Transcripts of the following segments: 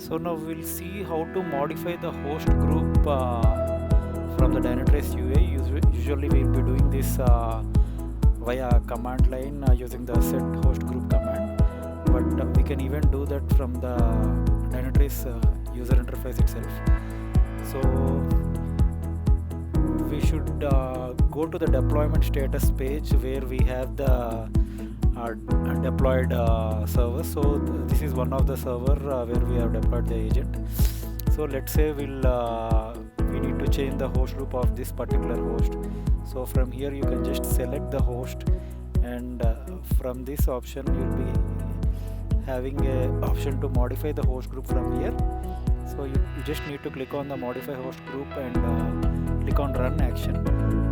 So now we'll see how to modify the host group from the Dynatrace UI. Usually we'll be doing this via command line using the set host group command, but we can even do that from the Dynatrace user interface itself. So we should go to the deployment status page where we have the deployed server. So this is one of the server where we have deployed the agent. So let's say we need to change the host group of this particular host. So from here you can just select the host, and from this option you'll be having a option to modify the host group from here. So you just need to click on the modify host group and click on run action.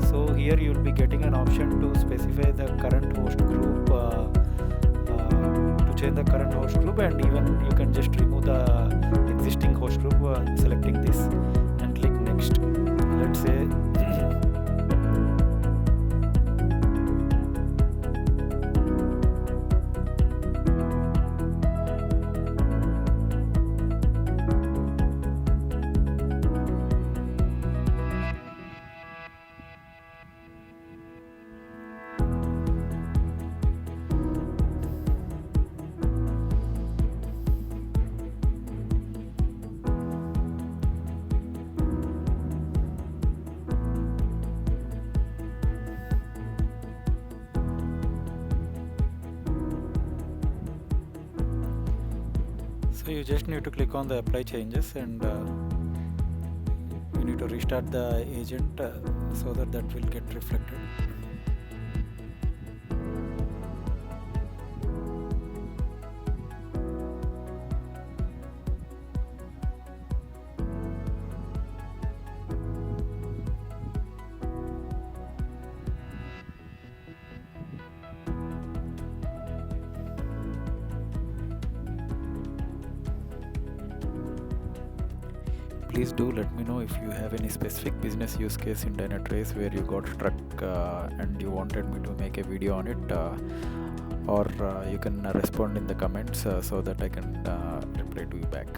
So here you will be getting an option to specify the current host group, to change the current host group, and even you can just remove the existing host group selecting this and click next. Let's say so you just need to click on the apply changes, and you need to restart the agent so that will get reflected. Please do let me know if you have any specific business use case in Dynatrace where you got struck and you wanted me to make a video on it, or you can respond in the comments so that I can reply to you back.